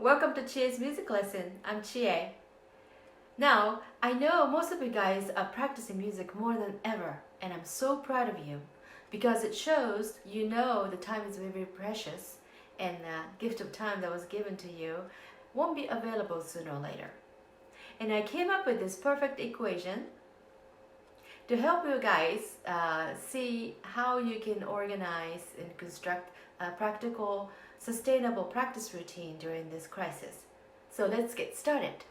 welcome to Chie's music lesson. I'm Chie. Now, I know most of you guys are practicing music more than ever, and I'm so proud of you because it shows you know the time is very, very precious and the gift of time that was given to you won't be available sooner or later. And I came up with this perfect equation to help you guys see how you can organize and construct a practical, sustainable practice routine during this crisis. So let's get started.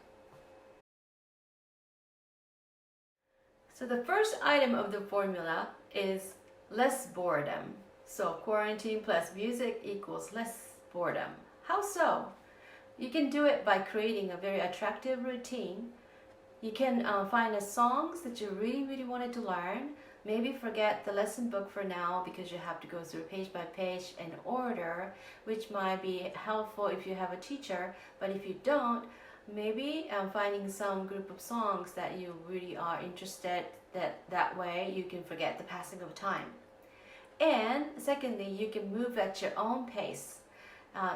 So the first item of the formula is less boredom. So quarantine plus music equals less boredom. How so? You can do it by creating a very attractive routine. You can find the songs that you really wanted to learn. Maybe forget the lesson book for now because you have to go through page by page in order, which might be helpful if you have a teacher. But if you don't, maybe finding some group of songs that you really are interested, that way you can forget the passing of time. And secondly, you can move at your own pace.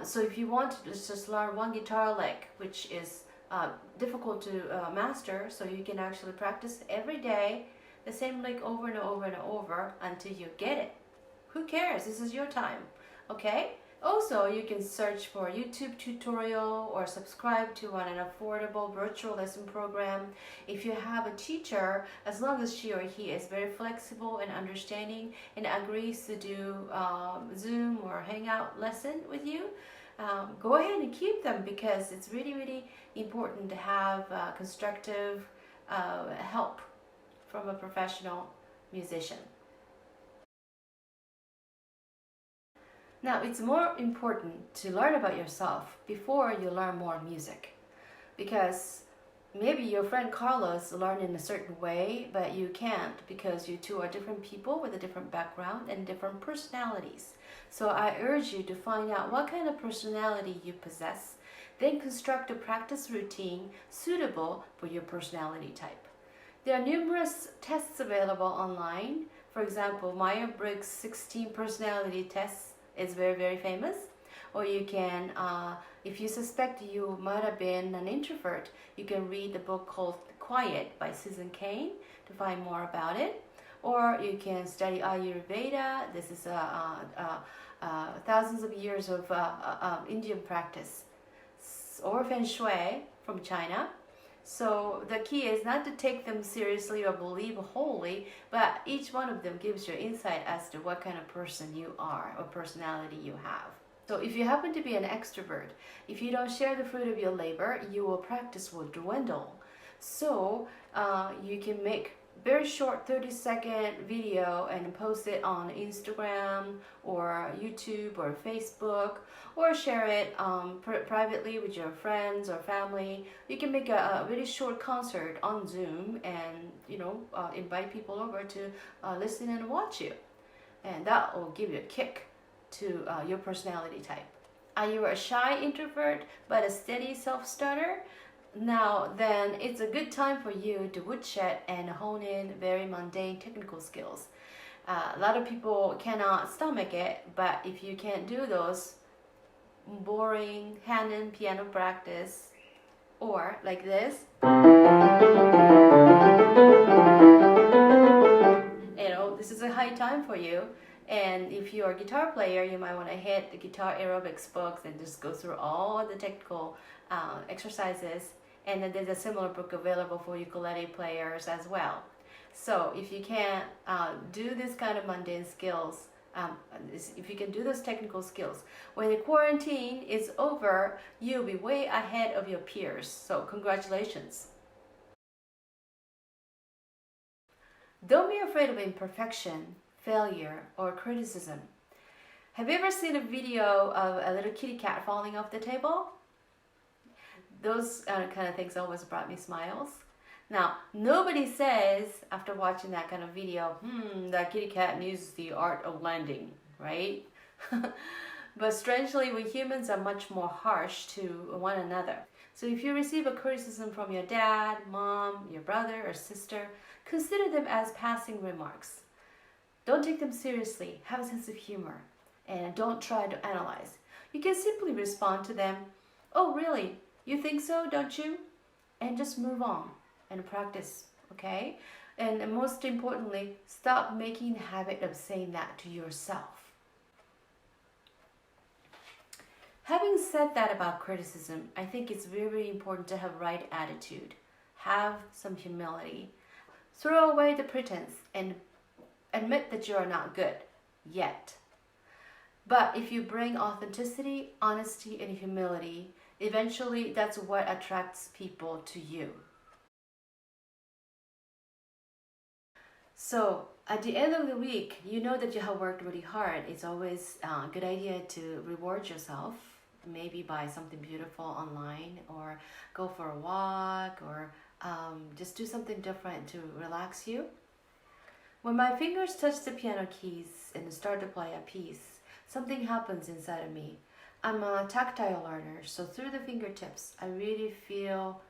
So if you want to just learn one guitar lick, which is difficult to master, so you can actually practice every day the same lick over and over and over until you get it. Who cares? This is your time, okay? Also, you can search for a YouTube tutorial or subscribe to an affordable virtual lesson program. If you have a teacher, as long as she or he is very flexible and understanding and agrees to do Zoom or Hangout lesson with you, go ahead and keep them because it's really important to have constructive help from a professional musician. Now, it's more important to learn about yourself before you learn more music, because maybe your friend Carlos learned in a certain way, but you can't because you two are different people with a different background and different personalities. So I urge you to find out what kind of personality you possess, then construct a practice routine suitable for your personality type. There are numerous tests available online. For example, Myers-Briggs 16 personality tests is very famous. Or you can, if you suspect you might have been an introvert, you can read the book called Quiet by Susan Cain to find more about it. Or you can study Ayurveda. This is thousands of years of Indian practice. Or Feng Shui from China. So the key is not to take them seriously or believe wholly, but each one of them gives you insight as to what kind of person you are or personality you have. So if you happen to be an extrovert, if you don't share the fruit of your labor, your practice will dwindle. So you can make very short 30-second video and post it on Instagram or YouTube or Facebook, or share it privately with your friends or family. You can make a really short concert on Zoom and invite people over to listen and watch you, and that will give you a kick to your personality type. Are you a shy introvert but a steady self-starter? Now then, it's a good time for you to woodshed and hone in very mundane technical skills. A lot of people cannot stomach it, but if you can't do those boring hand and piano practice, or like this, this is a high time for you. And if you're a guitar player, you might want to hit the guitar aerobics books and just go through all the technical exercises. And then there's a similar book available for ukulele players as well. So if you can't do this kind of mundane skills, if you can do those technical skills, when the quarantine is over, you'll be way ahead of your peers. So congratulations. Don't be afraid of imperfection, failure, or criticism. Have you ever seen a video of a little kitty cat falling off the table? Those kind of things always brought me smiles. Now, nobody says after watching that kind of video, that kitty cat needs the art of landing, right? But strangely, we humans are much more harsh to one another. So if you receive a criticism from your dad, mom, your brother or sister, consider them as passing remarks. Don't take them seriously, have a sense of humor, and don't try to analyze. You can simply respond to them, Oh, really? You think so, don't you? And just move on and practice, okay? And most importantly, stop making the habit of saying that to yourself. Having said that about criticism, I think it's very important to have right attitude. Have some humility. Throw away the pretense and admit that you are not good yet. But if you bring authenticity, honesty, and humility, eventually that's what attracts people to you. So at the end of the week, you know that you have worked really hard. It's always a good idea to reward yourself, maybe buy something beautiful online or go for a walk or just do something different to relax you. When my fingers touch the piano keys and start to play a piece, something happens inside of me. I'm a tactile learner, so through the fingertips, I really feel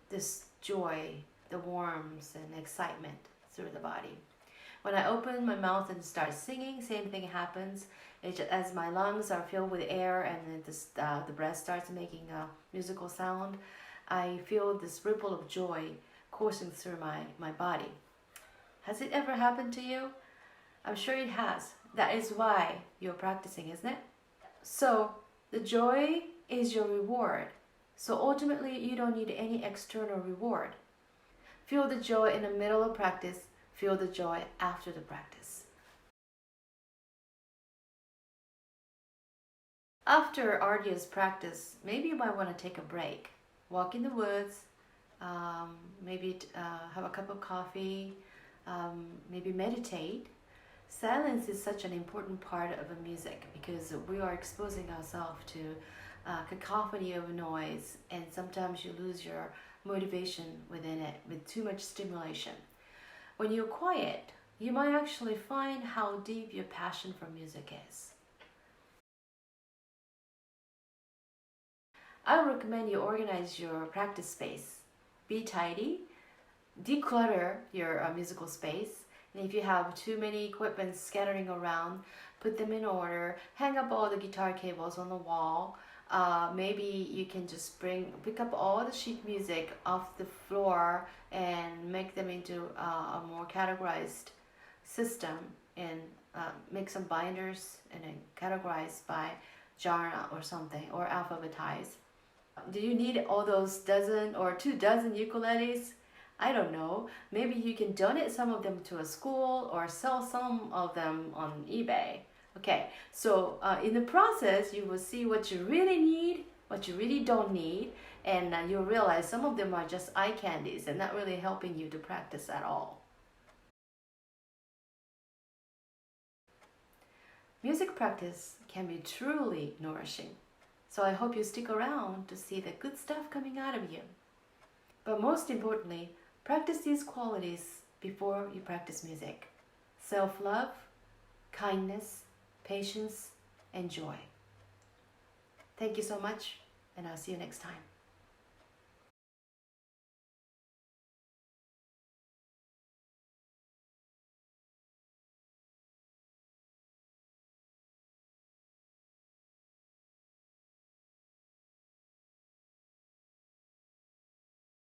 this joy, the warmth and excitement through the body. When I open my mouth and start singing, same thing happens. As my lungs are filled with air and the breath starts making a musical sound, I feel this ripple of joy coursing through my body. Has it ever happened to you? I'm sure it has. That is why you're practicing, isn't it? So the joy is your reward. So ultimately, you don't need any external reward. Feel the joy in the middle of practice. Feel the joy after the practice. After arduous practice, maybe you might want to take a break. Walk in the woods, maybe have a cup of coffee, maybe meditate. Silence is such an important part of the music because we are exposing ourselves to cacophony of noise, and sometimes you lose your motivation within it with too much stimulation. When you're quiet, you might actually find how deep your passion for music is. I would recommend you organize your practice space. Be tidy, declutter your musical space, and if you have too many equipment scattering around, put them in order, hang up all the guitar cables on the wall. Maybe you can just pick up all the sheet music off the floor and make them into a more categorized system and make some binders and then categorize by genre or something, or alphabetize. Do you need all those dozen or 24 ukuleles? I don't know. Maybe you can donate some of them to a school or sell some of them on eBay. Okay, so in the process, you will see what you really need, what you really don't need, and you'll realize some of them are just eye candies and not really helping you to practice at all. Music practice can be truly nourishing. So I hope you stick around to see the good stuff coming out of you. But most importantly, practice these qualities before you practice music. Self-love, kindness, patience, and joy. Thank you so much, and I'll see you next time.